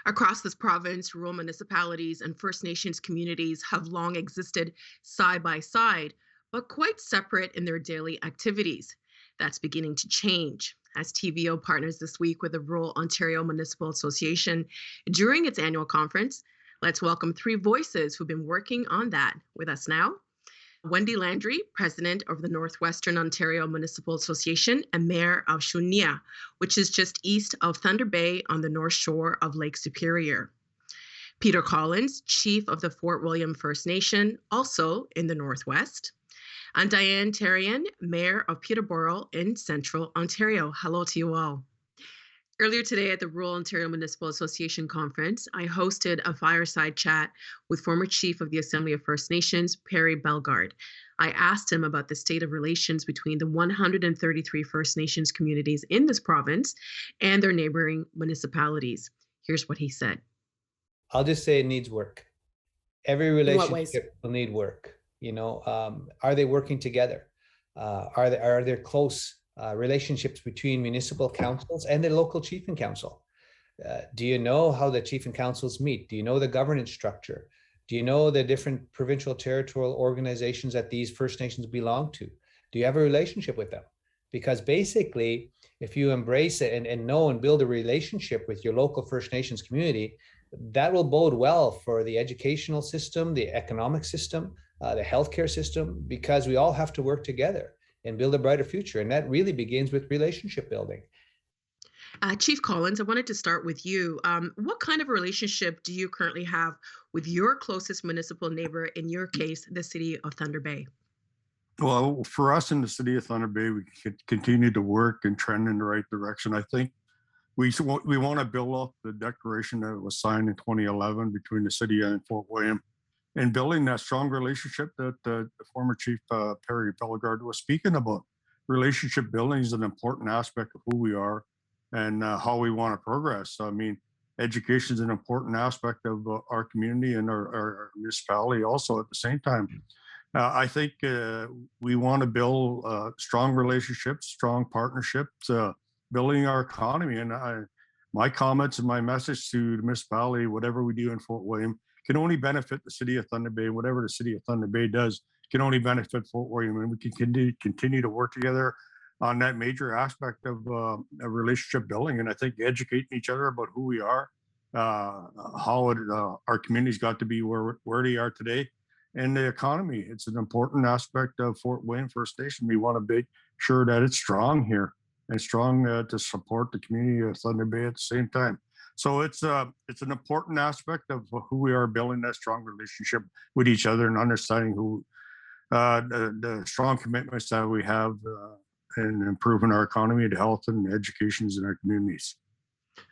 Across this province, rural municipalities and First Nations communities have long existed side by side, but quite separate in their daily activities. That's beginning to change as TVO partners this week with the Rural Ontario Municipal Association during its annual conference. Let's welcome three voices who've been working on that with us now. Wendy Landry, president of the Northwestern Ontario Municipal Association and mayor of Shunia, which is just east of Thunder Bay on the north shore of Lake Superior. Peter Collins, chief of the Fort William First Nation, also in the Northwest. And Diane Therrien, mayor of Peterborough in central Ontario. Hello to you all. Earlier today at the Rural Ontario Municipal Association conference, I hosted a fireside chat with former chief of the Assembly of First Nations, Perry Bellegarde. I asked him about the state of relations between the 133 First Nations communities in this province and their neighboring municipalities. Here's what he said. I'll just say it needs work. Every relationship will need work. Are they working together? Are there close relationships between municipal councils and the local chief and council? Do you know how the chief and councils meet? Do you know the governance structure? Do you know the different provincial territorial organizations that these First Nations belong to? Do you have a relationship with them? Because basically, if you embrace it and know and build a relationship with your local First Nations community, that will bode well for the educational system, the economic system, the healthcare system, because we all have to work together and build a brighter future. And that really begins with relationship building. Chief Collins, I wanted to start with you. What kind of relationship do you currently have with your closest municipal neighbor, in your case, the city of Thunder Bay? Well, for us in the city of Thunder Bay, we continue to work and trend in the right direction. I think we want to build off the declaration that was signed in 2011 between the city and Fort William, and building that strong relationship that the former Chief Perry Bellegarde was speaking about. Relationship building is an important aspect of who we are and how we want to progress. I mean, education is an important aspect of our community and our municipality also at the same time. I think we want to build strong relationships, strong partnerships, building our economy. And my comments and my message to the municipality, whatever we do in Fort William, can only benefit the city of Thunder Bay. Whatever the city of Thunder Bay does can only benefit Fort William, and we can continue to work together on that major aspect of relationship building. And I think educating each other about who we are, how our communities got to be where they are today, and the economy. It's an important aspect of Fort William First Nation. We want to make sure that it's strong here and strong to support the community of Thunder Bay at the same time. So it's an important aspect of who we are, building that strong relationship with each other and understanding who the strong commitments that we have in improving our economy, the health and educations in our communities.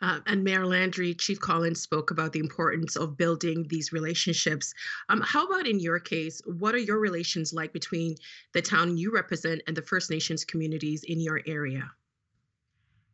And Mayor Landry, Chief Collins spoke about the importance of building these relationships. How about in your case? What are your relations like between the town you represent and the First Nations communities in your area?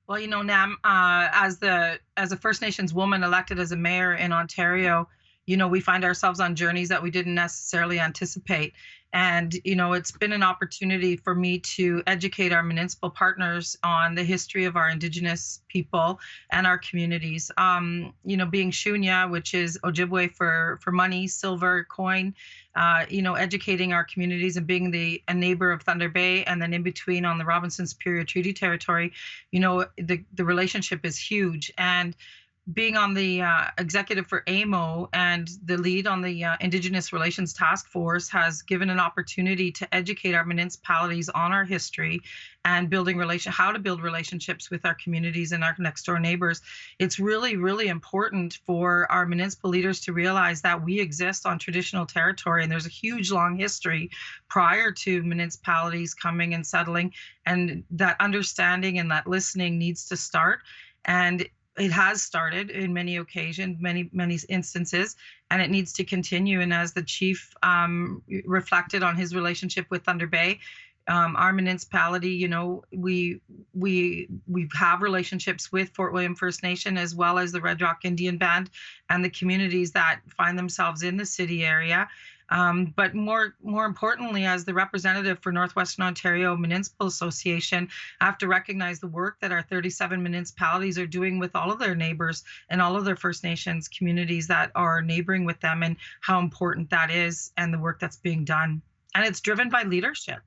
Well, Nam, as a First Nations woman elected as a mayor in Ontario, we find ourselves on journeys that we didn't necessarily anticipate. And, it's been an opportunity for me to educate our municipal partners on the history of our Indigenous people and our communities. Being Shunia, which is Ojibwe for money, silver, coin, educating our communities and being a neighbor of Thunder Bay, and then in between on the Robinson Superior Treaty Territory, the relationship is huge. And being on the executive for AMO and the lead on the Indigenous Relations Task Force has given an opportunity to educate our municipalities on our history and how to build relationships with our communities and our next door neighbors. It's really, really important for our municipal leaders to realize that we exist on traditional territory, and there's a huge long history prior to municipalities coming and settling, and that understanding and that listening needs to start. And it has started in many occasions, many instances, and it needs to continue. And as the chief reflected on his relationship with Thunder Bay, our municipality, we have relationships with Fort William First Nation as well as the Red Rock Indian Band and the communities that find themselves in the city area. But more importantly, as the representative for Northwestern Ontario Municipal Association, I have to recognize the work that our 37 municipalities are doing with all of their neighbors and all of their First Nations communities that are neighboring with them, and how important that is, and the work that's being done. And it's driven by leadership.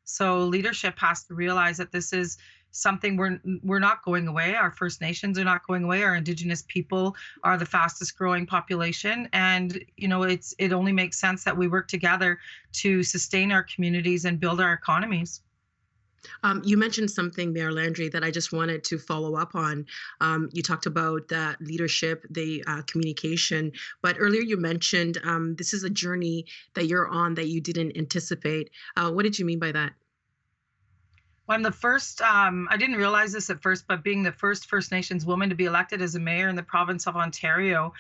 So leadership has to realize that this is something we're not going away. Our First Nations are not going away. Our Indigenous people are the fastest growing population, and it only makes sense that we work together to sustain our communities and build our economies. You mentioned something, Mayor Landry, that I just wanted to follow up on. You talked about the leadership, the communication, but earlier you mentioned this is a journey that you're on that you didn't anticipate. What did you mean by that? Well, I'm the first, I didn't realize this at first, but being the first First Nations woman to be elected as a mayor in the province of Ontario,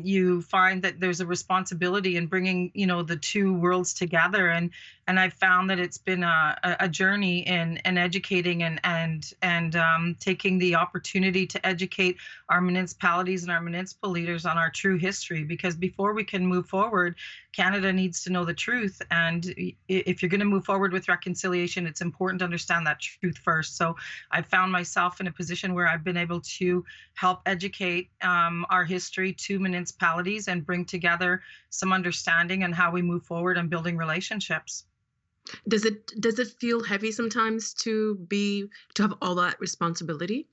you find that there's a responsibility in bringing, the two worlds together. And I've found that it's been a journey in educating and taking the opportunity to educate our municipalities and our municipal leaders on our true history. Because before we can move forward, Canada needs to know the truth. And if you're going to move forward with reconciliation, it's important to understand that truth first. So I've found myself in a position where I've been able to help educate our history to municipalities and bring together some understanding on how we move forward and building relationships. Does it feel heavy sometimes to have all that responsibility?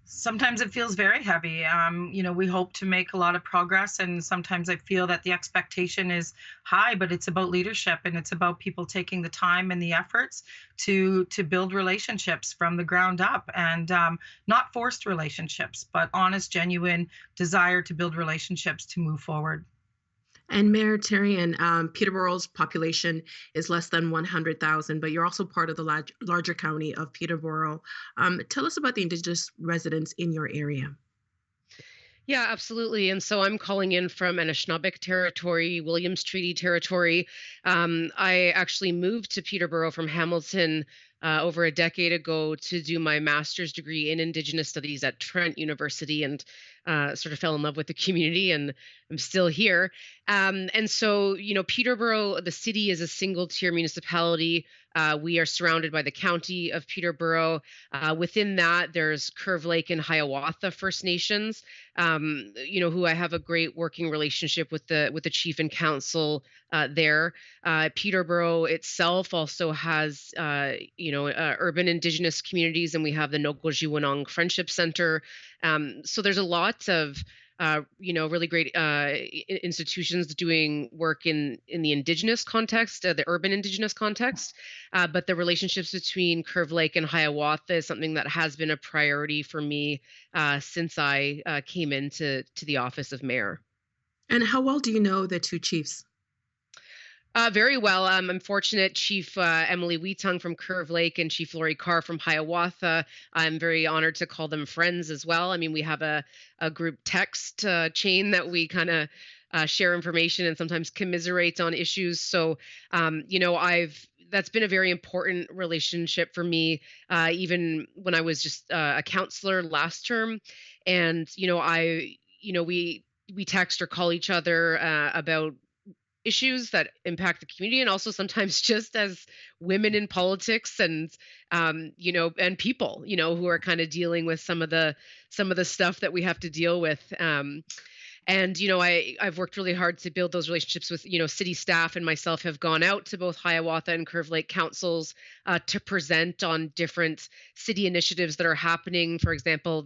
Sometimes it feels very heavy. We hope to make a lot of progress, and sometimes I feel that the expectation is high, but it's about leadership, and it's about people taking the time and the efforts to build relationships from the ground up, and not forced relationships, but honest, genuine desire to build relationships to move forward. And Mayor Therrien, Peterborough's population is less than 100,000, but you're also part of the larger county of Peterborough. Tell us about the Indigenous residents in your area. Yeah, absolutely. And so I'm calling in from Anishinaabeg territory, Williams Treaty territory. I actually moved to Peterborough from Hamilton over a decade ago to do my master's degree in Indigenous Studies at Trent University, and sort of fell in love with the community, and I'm still here. And so, Peterborough, the city, is a single tier municipality. We are surrounded by the county of Peterborough. Within that, there's Curve Lake and Hiawatha First Nations, who I have a great working relationship with the chief and council there. Peterborough itself also has, urban Indigenous communities, and we have the Nogo Friendship Center. So there's a lot of really great institutions doing work in the Indigenous context, the urban Indigenous context. But the relationships between Curve Lake and Hiawatha is something that has been a priority for me since I came into the office of mayor. And how well do you know the two chiefs? Very well. I'm fortunate. Chief Emily Wheatung from Curve Lake and Chief Laurie Carr from Hiawatha. I'm very honored to call them friends as well. I mean, we have a group text chain that we kind of share information and sometimes commiserate on issues. So, that's been a very important relationship for me, even when I was just a counselor last term. And, we text or call each other about issues that impact the community, and also sometimes just as women in politics and and people who are kind of dealing with some of the stuff that we have to deal with. And I've worked really hard to build those relationships with city staff, and myself have gone out to both Hiawatha and Curve Lake councils to present on different city initiatives that are happening. For example,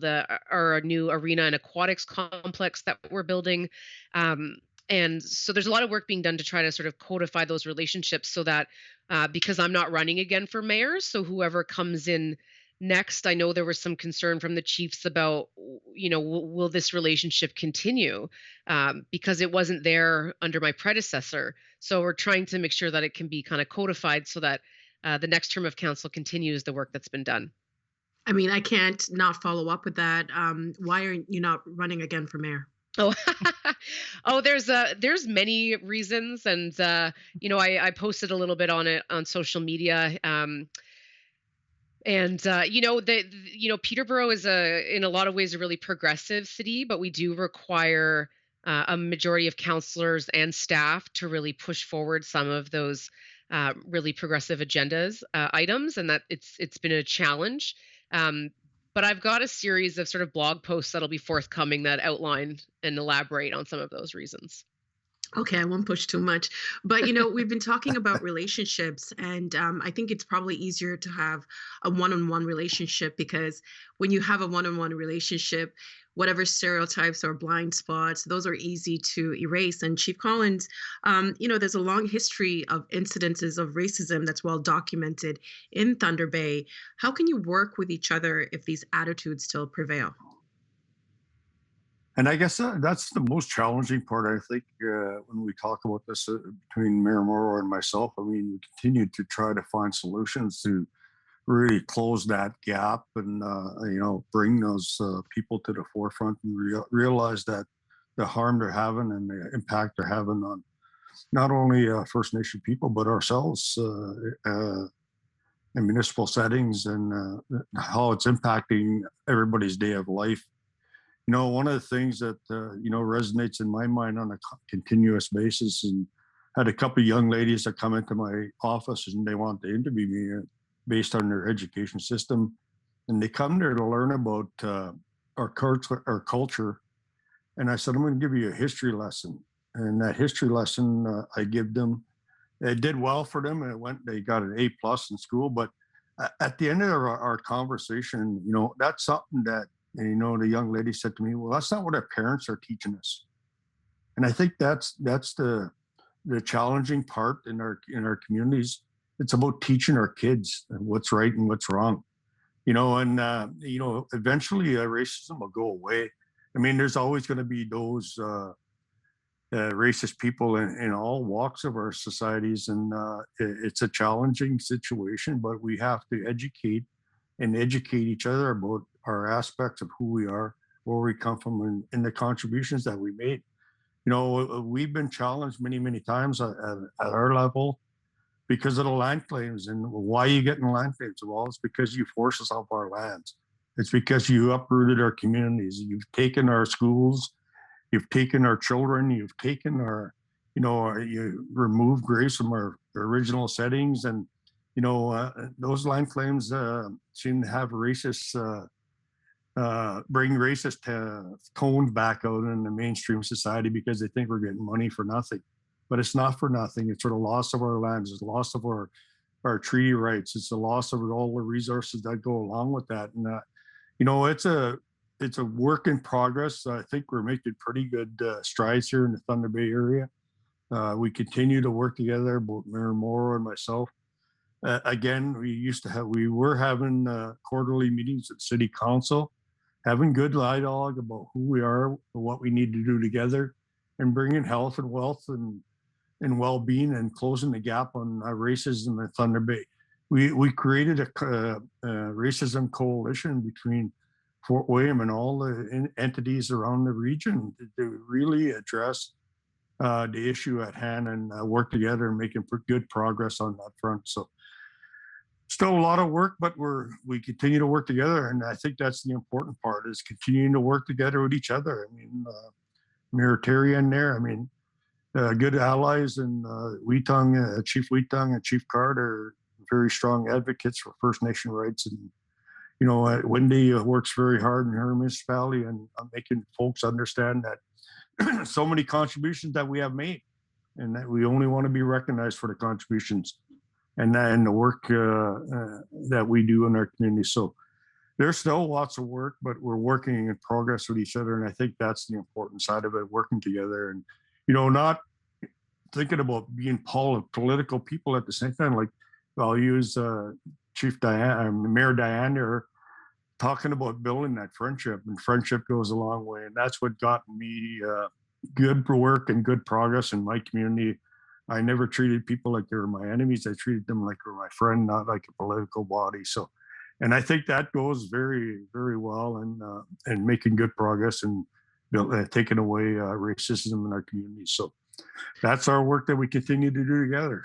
our new arena and aquatics complex that we're building. And so there's a lot of work being done to try to sort of codify those relationships, so that because I'm not running again for mayor, so whoever comes in next, I know there was some concern from the chiefs about, will this relationship continue? Because it wasn't there under my predecessor. So we're trying to make sure that it can be kind of codified so that the next term of council continues the work that's been done. I mean, I can't not follow up with that. Why are you not running again for mayor? Oh, there's many reasons, and I posted a little bit on it on social media. Peterborough is in a lot of ways a really progressive city, but we do require a majority of counselors and staff to really push forward some of those really progressive agendas items, and that it's been a challenge. But I've got a series of sort of blog posts that'll be forthcoming that outline and elaborate on some of those reasons. Okay, I won't push too much. But, we've been talking about relationships, and I think it's probably easier to have a one on one relationship because when you have a one on one relationship, whatever stereotypes or blind spots, those are easy to erase. And Chief Collins, there's a long history of incidences of racism that's well documented in Thunder Bay. How can you work with each other if these attitudes still prevail? And I guess that's the most challenging part, I think, when we talk about this between Mayor Mauro and myself. I mean, we continue to try to find solutions to really close that gap and, bring those people to the forefront and realize that the harm they're having and the impact they're having on not only First Nation people, but ourselves in municipal settings and how it's impacting everybody's day of life. One of the things that, resonates in my mind on a continuous basis, and had a couple of young ladies that come into my office and they want to interview me based on their education system. And they come there to learn about our culture. And I said, I'm going to give you a history lesson. And that history lesson I give them, it did well for them. And they got an A+ in school. But at the end of our conversation, that's something that, and the young lady said to me, well, that's not what our parents are teaching us. And I think that's the challenging part in our communities. It's about teaching our kids what's right and what's wrong. Eventually racism will go away. I mean, there's always going to be those racist people in all walks of our societies. And it's a challenging situation, but we have to educate each other about our aspects of who we are, where we come from, and the contributions that we made. We've been challenged many, many times at our level because of the land claims. And why are you getting land claims? Well, it's because you forced us off our lands. It's because you uprooted our communities. You've taken our schools, you've taken our children, you've taken our, you removed graves from our original settings. And those land claims seem to have racist, bring racist tones back out in the mainstream society because they think we're getting money for nothing. But it's not for nothing. It's for the loss of our lands. It's the loss of our treaty rights. It's the loss of all the resources that go along with that. And it's a work in progress. I think we're making pretty good strides here in the Thunder Bay area. We continue to work together, both Mayor Mauro and myself. Again, we were having quarterly meetings at City Council, having good dialogue about who we are, what we need to do together, and bringing health and wealth and well-being and closing the gap on racism in Thunder Bay. We created a racism coalition between Fort William and all the entities around the region to really address the issue at hand and work together and making good progress on that front. So still a lot of work, but we continue to work together. And I think that's the important part, is continuing to work together with each other. I mean, Mayor Terry in there, I mean, good allies, and Chief Wheatung and Chief Card are very strong advocates for First Nation rights. And, Wendy works very hard in her municipality and making folks understand that so many contributions that we have made, and that we only want to be recognized for the contributions and the work that we do in our community. So there's still lots of work, but we're working in progress with each other. And I think that's the important side of it, working together and, not thinking about being political people at the same time. Like I'll use Mayor Diane there, talking about building that friendship, and friendship goes a long way. And that's what got me good work and good progress in my community. I never treated people like they were my enemies. I treated them like they were my friend, not like a political body. So, and I think that goes very, very well, and making good progress and taking away racism in our community. So that's our work that we continue to do together.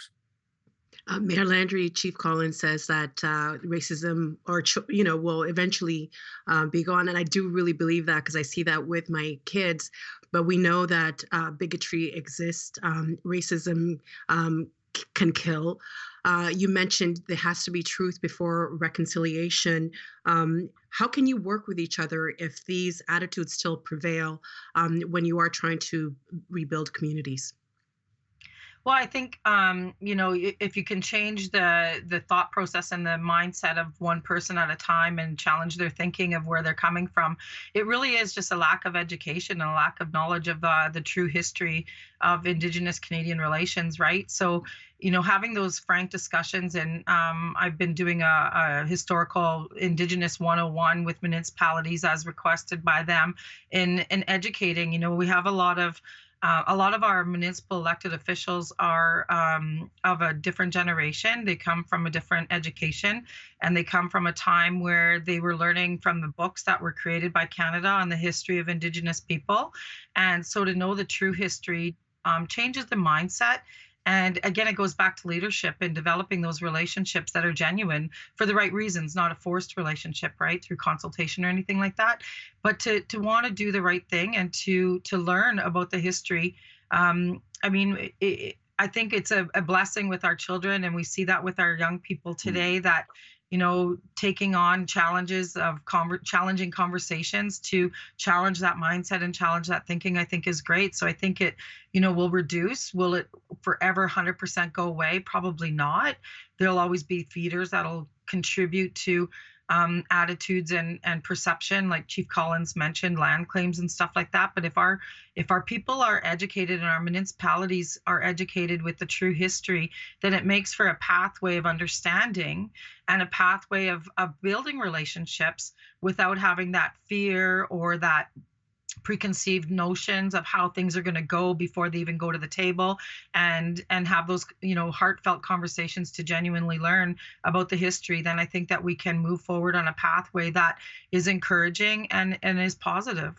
Mayor Landry, Chief Collins says that racism, will eventually be gone, and I do really believe that because I see that with my kids. But we know that bigotry exists. Racism can kill. You mentioned there has to be truth before reconciliation. How can you work with each other if these attitudes still prevail when you are trying to rebuild communities? Well, I think if you can change the thought process and the mindset of one person at a time and challenge their thinking of where they're coming from, it really is just a lack of education and a lack of knowledge of the true history of Indigenous Canadian relations, right? So, having those frank discussions, and I've been doing a historical Indigenous 101 with municipalities as requested by them in educating. We have a lot of our municipal elected officials are of a different generation. They come from a different education, and they come from a time where they were learning from the books that were created by Canada on the history of Indigenous people. And so to know the true history changes the mindset. And again, it goes back to leadership and developing those relationships that are genuine for the right reasons, not a forced relationship, right, through consultation or anything like that. But to want to do the right thing and to learn about the history. I think it's a blessing with our children, and we see that with our young people today, that taking on challenges of challenging conversations to challenge that mindset and challenge that thinking, I think is great. So I think it, will reduce. Will it forever 100% go away? Probably not. There'll always be feeders that'll contribute to attitudes and perception, like Chief Collins mentioned, land claims and stuff like that. But if our people are educated and our municipalities are educated with the true history, then it makes for a pathway of understanding and a pathway of building relationships without having that fear or that preconceived notions of how things are going to go before they even go to the table, and have those heartfelt conversations to genuinely learn about the history. Then I think that we can move forward on a pathway that is encouraging and is positive.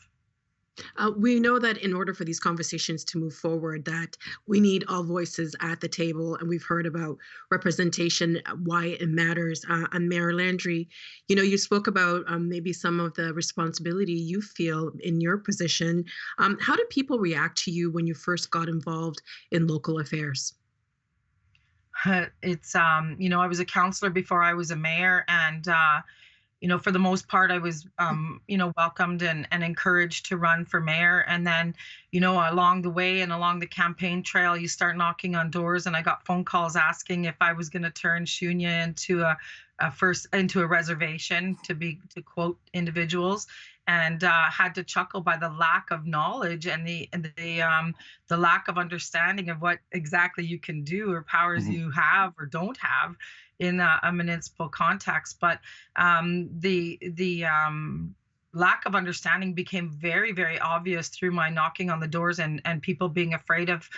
We know that in order for these conversations to move forward, that we need all voices at the table, and we've heard about representation, why it matters. And Mayor Landry, you spoke about maybe some of the responsibility you feel in your position. How did people react to you when you first got involved in local affairs? It's I was a councillor before I was a mayor, and for the most part, I was, welcomed and encouraged to run for mayor. And then, along the way and along the campaign trail, you start knocking on doors. And I got phone calls asking if I was going to turn Shunya into a reservation, to quote individuals, and had to chuckle by the lack of knowledge and the lack of understanding of what exactly you can do or powers you have or don't have in a municipal context. But the lack of understanding became very, very obvious through my knocking on the doors and people being afraid of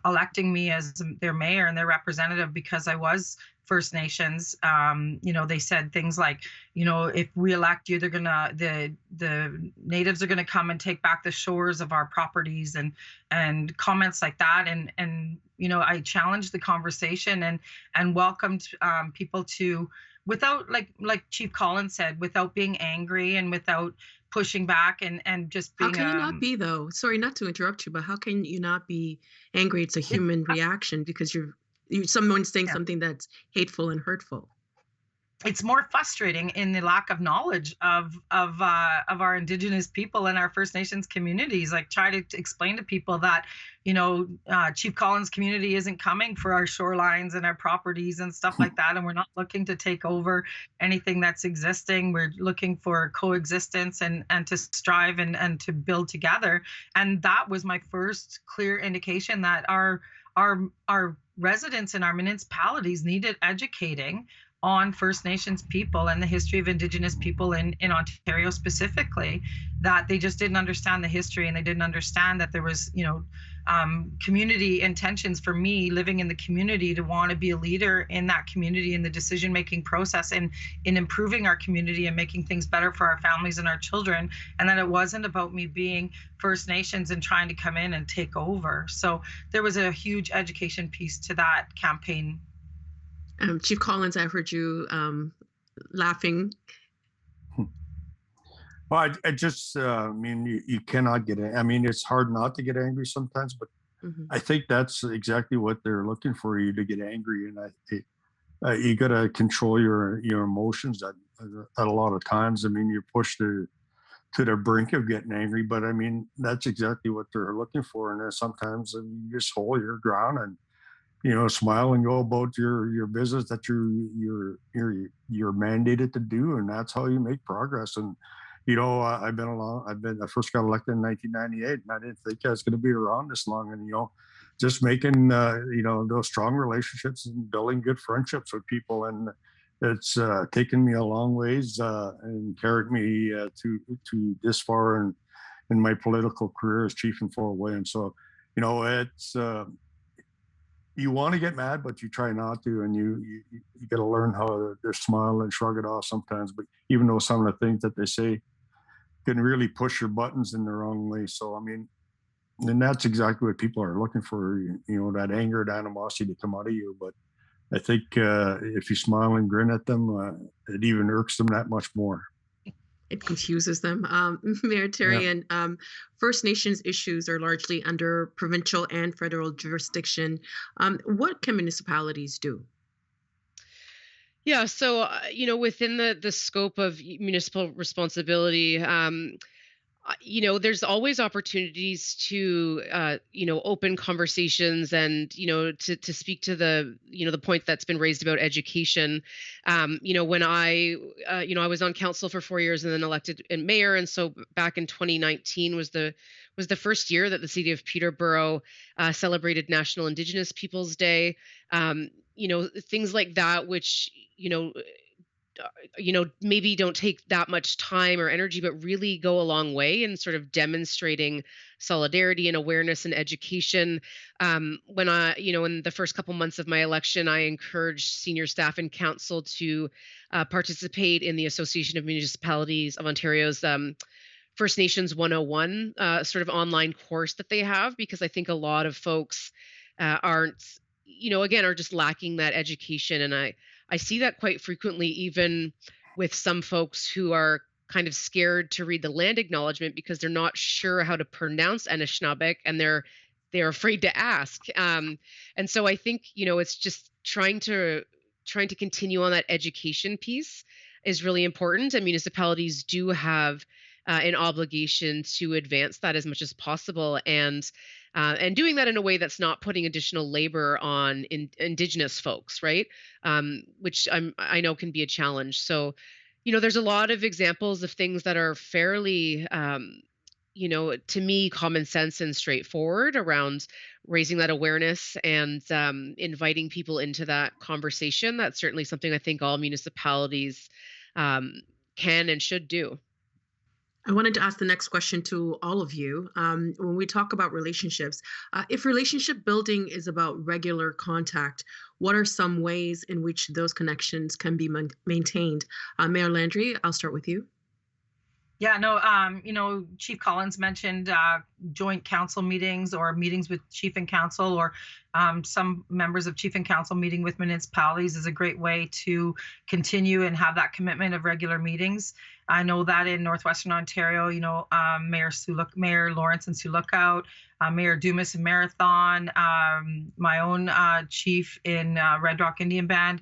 electing me as their mayor and their representative because I was First Nations. They said things like, if we elect you, the natives are gonna come and take back the shores of our properties and comments like that. And I challenged the conversation and welcomed people to, without like Chief Collins said, without being angry and without pushing back and just being. How can you not be, though? Sorry, not to interrupt you, but how can you not be angry? It's a human reaction because someone's saying something that's hateful and hurtful. It's more frustrating in the lack of knowledge of our Indigenous people and our First Nations communities. Like, try to explain to people that, Chief Collins community isn't coming for our shorelines and our properties and stuff like that. And we're not looking to take over anything that's existing. We're looking for coexistence and to strive and to build together. And that was my first clear indication that our residents in our municipalities needed educating on First Nations people and the history of Indigenous people in Ontario specifically, that they just didn't understand the history, and they didn't understand that there was, community intentions for me living in the community to want to be a leader in that community in the decision-making process and in improving our community and making things better for our families and our children. And that it wasn't about me being First Nations and trying to come in and take over. So there was a huge education piece to that campaign Chief Collins, I heard you laughing. Well, I just, I mean, you cannot get, I mean, it's hard not to get angry sometimes, but Mhm. I think that's exactly what they're looking for you to get angry. And you got to control your emotions at a lot of times. I mean, you're pushed to the brink of getting angry, but I mean, that's exactly what they're looking for. And then sometimes you just hold your ground and, smile and go about your business that you're mandated to do, and that's how you make progress. And I first got elected in 1998, and I didn't think I was going to be around this long. And just making those strong relationships and building good friendships with people, and it's taken me a long ways and carried me to this far in my political career as chief in Fort William. So, it's you want to get mad, but you try not to, and you got to learn how to smile and shrug it off sometimes. But even though some of the things that they say can really push your buttons in the wrong way, so I mean, and that's exactly what people are looking for, that anger, that animosity to come out of you. But I think if you smile and grin at them, it even irks them that much more. It confuses them. Mayor Therrien, First Nations issues are largely under provincial and federal jurisdiction. What can municipalities do? Yeah, so within the scope of municipal responsibility, there's always opportunities to open conversations and to speak to the point that's been raised about education. When I was on council for 4 years and then elected in mayor, and so back in 2019 was the first year that the city of Peterborough celebrated National Indigenous Peoples Day. Things like that, which maybe don't take that much time or energy, but really go a long way in sort of demonstrating solidarity and awareness and education. When in the first couple months of my election, I encouraged senior staff and council to participate in the Association of Municipalities of Ontario's First Nations 101 sort of online course that they have, because I think a lot of folks aren't, again, are just lacking that education. And I see that quite frequently, even with some folks who are kind of scared to read the land acknowledgement because they're not sure how to pronounce Anishinaabe, and they're afraid to ask. And so I think it's just trying to continue on that education piece is really important, and municipalities do have an obligation to advance that as much as possible, and doing that in a way that's not putting additional labor on Indigenous folks, right? Which I know can be a challenge. So, there's a lot of examples of things that are fairly, to me, common sense and straightforward around raising that awareness and inviting people into that conversation. That's certainly something I think all municipalities can and should do. I wanted to ask the next question to all of you. When we talk about relationships, if relationship building is about regular contact, what are some ways in which those connections can be maintained? Mayor Landry, I'll start with you. Yeah, no, Chief Collins mentioned joint council meetings or meetings with chief and council, or some members of chief and council meeting with municipalities is a great way to continue and have that commitment of regular meetings. I know that in Northwestern Ontario, Mayor Lawrence and Sioux Lookout, Mayor Dumas and Marathon, my own chief in Red Rock Indian Band,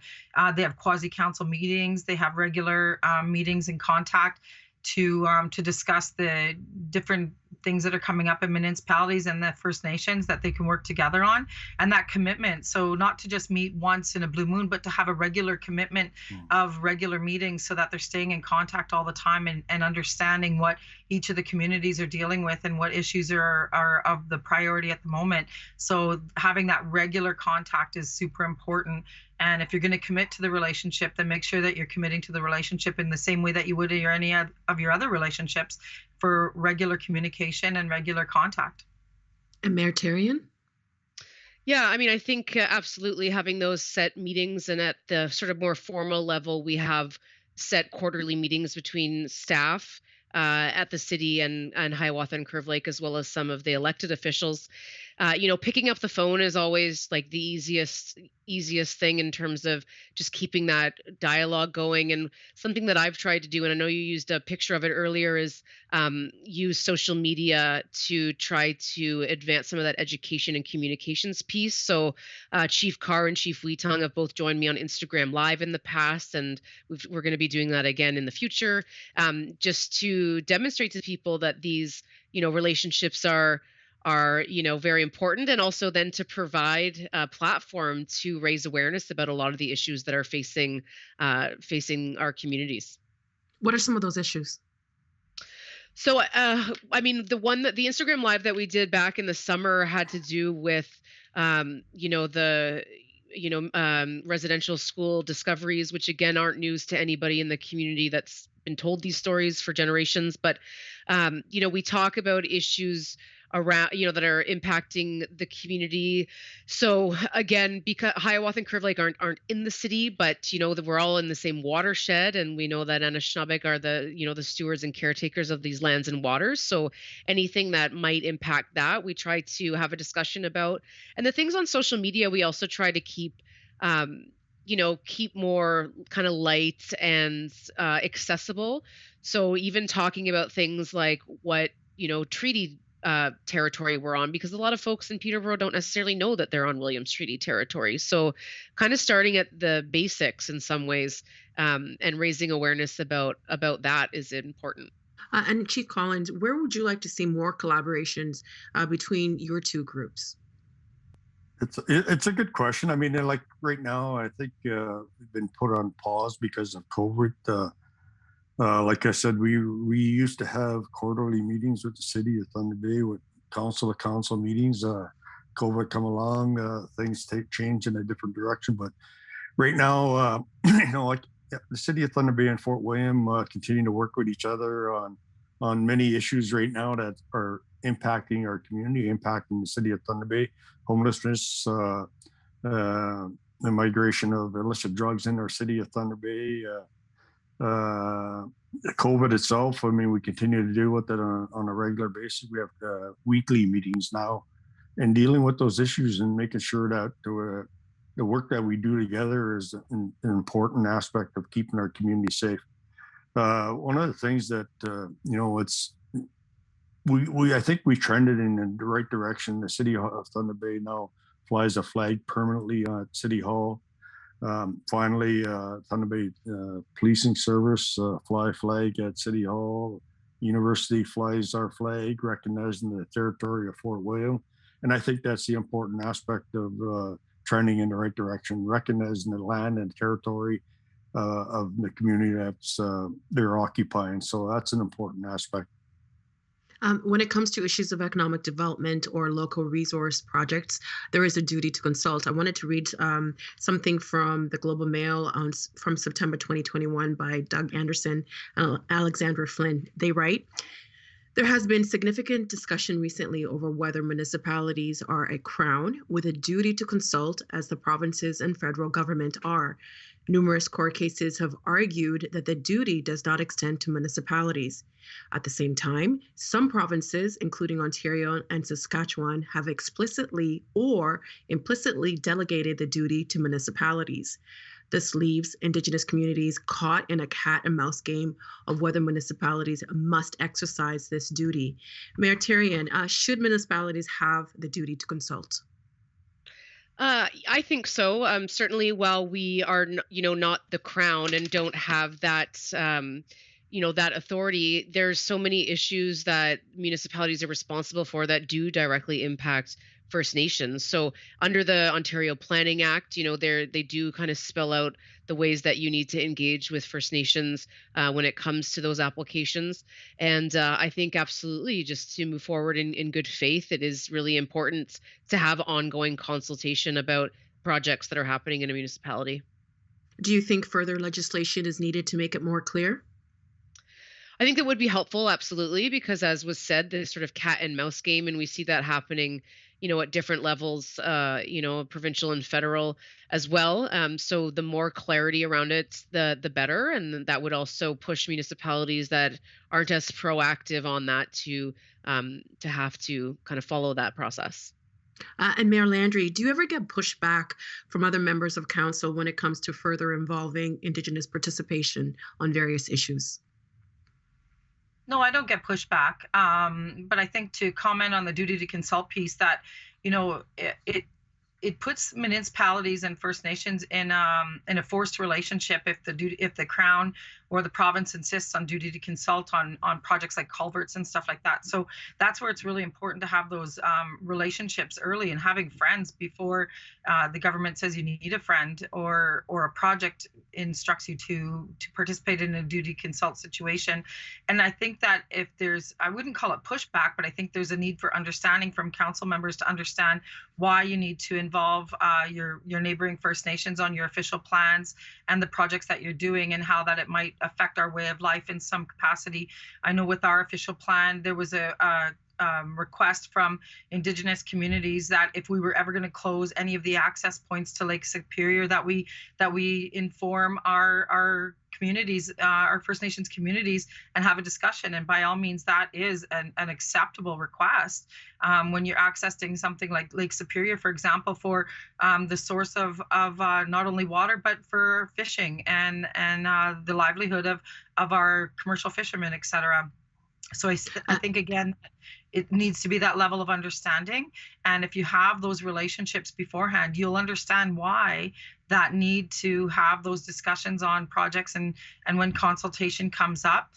they have quasi-council meetings. They have regular meetings and contact to discuss the different things that are coming up in municipalities and the First Nations that they can work together on, and that commitment. So not to just meet once in a blue moon, but to have a regular commitment of regular meetings so that they're staying in contact all the time and understanding what each of the communities are dealing with and what issues are of the priority at the moment. So having that regular contact is super important. And if you're going to commit to the relationship, then make sure that you're committing to the relationship in the same way that you would in any of your other relationships, for regular communication and regular contact. And Mayor Therrien? Yeah, I mean, I think absolutely having those set meetings, and at the sort of more formal level, we have set quarterly meetings between staff at the city and Hiawatha and Curve Lake, as well as some of the elected officials. Picking up the phone is always like the easiest, easiest thing in terms of just keeping that dialogue going. And something that I've tried to do, and I know you used a picture of it earlier, is use social media to try to advance some of that education and communications piece. So Chief Carr and Chief Weetong have both joined me on Instagram Live in the past, and we're going to be doing that again in the future, just to demonstrate to people that these, relationships are very important, and also then to provide a platform to raise awareness about a lot of the issues that are facing our communities. What are some of those issues? So, the Instagram Live that we did back in the summer had to do with, residential school discoveries, which again aren't news to anybody in the community that's been told these stories for generations. But, we talk about issues around, that are impacting the community. So again, because Hiawatha and Curve Lake aren't in the city, but that we're all in the same watershed, and we know that Anishinaabe are the stewards and caretakers of these lands and waters. So anything that might impact that, we try to have a discussion about. And the things on social media, we also try to keep keep more kind of light and accessible. So even talking about things like what treaty territory we're on, because a lot of folks in Peterborough don't necessarily know that they're on Williams Treaty territory. So kind of starting at the basics in some ways, and raising awareness about that is important. And Chief Collins, where would you like to see more collaborations between your two groups? It's a good question. I mean, like right now, I think we've been put on pause because of COVID. Like I said, we used to have quarterly meetings with the city of Thunder Bay, with council to council meetings. COVID come along, things change in a different direction. But right now, the city of Thunder Bay and Fort William continue to work with each other on many issues right now that are impacting our community, impacting the city of Thunder Bay. Homelessness, the migration of illicit drugs in our city of Thunder Bay. COVID itself, I mean, we continue to deal with it on a regular basis. We have weekly meetings now, and dealing with those issues and making sure that the work that we do together is an important aspect of keeping our community safe. One of the things that I think we trended in the right direction. The city of Thunder Bay now flies a flag permanently at City Hall. Finally, Thunder Bay Policing Service fly flag at City Hall. University flies our flag, recognizing the territory of Fort William. And I think that's the important aspect of trending in the right direction, recognizing the land and territory of the community that's they're occupying. So that's an important aspect. When it comes to issues of economic development or local resource projects, there is a duty to consult. I wanted to read something from the Global Mail from September 2021 by Doug Anderson and Alexandra Flynn. They write, "There has been significant discussion recently over whether municipalities are a crown with a duty to consult, as the provinces and federal government are. Numerous court cases have argued that the duty does not extend to municipalities. At the same time, some provinces, including Ontario and Saskatchewan, have explicitly or implicitly delegated the duty to municipalities. This leaves Indigenous communities caught in a cat and mouse game of whether municipalities must exercise this duty." Mayor Therrien, should municipalities have the duty to consult? I think so. Certainly, while we are, not the crown and don't have that, that authority, there's so many issues that municipalities are responsible for that do directly impact First Nations. So under the Ontario Planning Act, they do kind of spell out the ways that you need to engage with First Nations when it comes to those applications. And I think absolutely, just to move forward in good faith, it is really important to have ongoing consultation about projects that are happening in a municipality. Do you think further legislation is needed to make it more clear? I think that would be helpful, absolutely, because as was said, the sort of cat and mouse game, and we see that happening, at different levels, provincial and federal as well. So the more clarity around it, the better, and that would also push municipalities that aren't as proactive on that to have to kind of follow that process. And Mayor Landry, do you ever get pushback from other members of council when it comes to further involving Indigenous participation on various issues? No, I don't get pushback. But I think to comment on the duty to consult piece, that it puts municipalities and First Nations in a forced relationship if the Crown or the province insists on duty to consult on projects like culverts and stuff like that. So that's where it's really important to have those relationships early, and having friends before the government says you need a friend, or a project instructs you to participate in a duty consult situation. And I think that if there's, I wouldn't call it pushback, but I think there's a need for understanding from council members to understand why you need to involve your neighboring First Nations on your official plans and the projects that you're doing, and how that it might affect our way of life in some capacity. I know with our official plan, there was a request from Indigenous communities that if we were ever going to close any of the access points to Lake Superior, that we inform our communities, our First Nations communities, and have a discussion. And by all means, that is an acceptable request when you're accessing something like Lake Superior, for example, for the source of not only water but for fishing and the livelihood of our commercial fishermen, etc. So I think, again, it needs to be that level of understanding. And if you have those relationships beforehand, you'll understand why that need to have those discussions on projects, and when consultation comes up,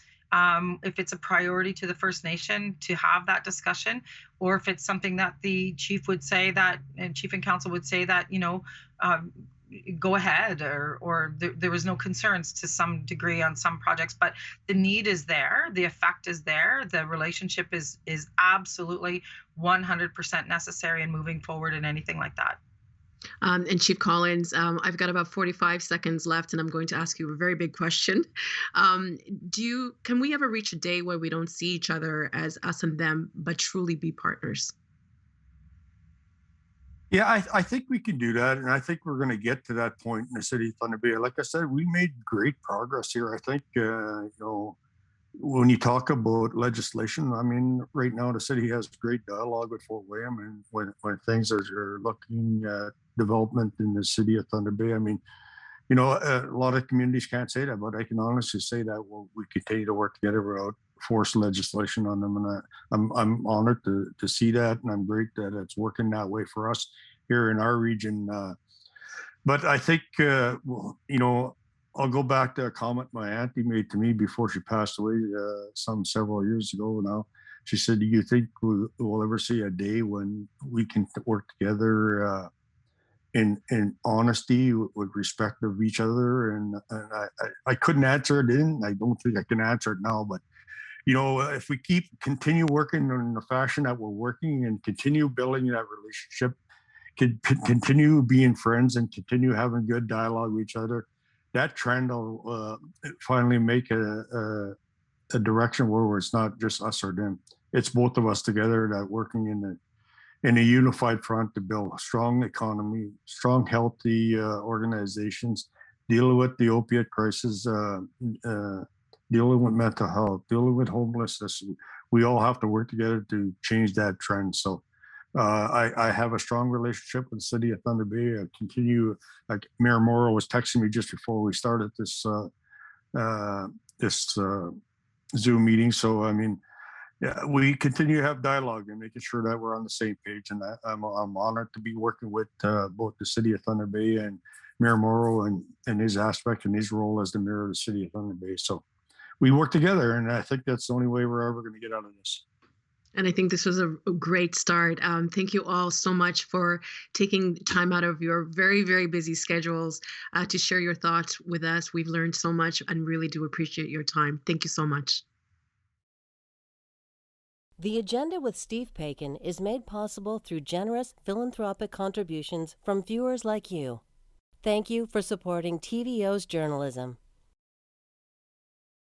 if it's a priority to the First Nation to have that discussion, or if it's something that the chief would say that, and chief and council would say that, go ahead, or there was no concerns to some degree on some projects, but the need is there, the effect is there, the relationship is absolutely 100% necessary in moving forward in anything like that. And Chief Collins, I've got about 45 seconds left, and I'm going to ask you a very big question. Can we ever reach a day where we don't see each other as us and them, but truly be partners? Yeah, I think we can do that. And I think we're going to get to that point in the city of Thunder Bay. Like I said, we made great progress here. I think, when you talk about legislation, I mean, right now the city has great dialogue with Fort William, and when things are looking at development in the city of Thunder Bay, I mean, a lot of communities can't say that, but I can honestly say that we continue to work together without force legislation on them, and I'm honored to see that, and I'm great that it's working that way for us here in our region. But I think I'll go back to a comment my auntie made to me before she passed away several years ago now. She said, "Do you think we'll ever see a day when we can work together in honesty, with respect of each other?" And I couldn't answer it then. I don't think I can answer it now, but if we continue working in the fashion that we're working, and continue building that relationship, continue being friends, and continue having good dialogue with each other, that trend will finally make a direction where it's not just us or them. It's both of us together that working in a unified front to build a strong economy, strong, healthy organizations, dealing with the opiate crisis, dealing with mental health, dealing with homelessness. We all have to work together to change that trend. So I have a strong relationship with the city of Thunder Bay. I continue, like Mayor Morrow was texting me just before we started this Zoom meeting. So, I mean, yeah, we continue to have dialogue and making sure that we're on the same page. And I'm honored to be working with both the city of Thunder Bay and Mayor Morrow and his aspect and his role as the mayor of the city of Thunder Bay. So we work together, and I think that's the only way we're ever going to get out of this. And I think this was a great start. Thank you all so much for taking time out of your very, very busy schedules to share your thoughts with us. We've learned so much and really do appreciate your time. Thank you so much. The Agenda with Steve Paikin is made possible through generous philanthropic contributions from viewers like you. Thank you for supporting TVO's journalism.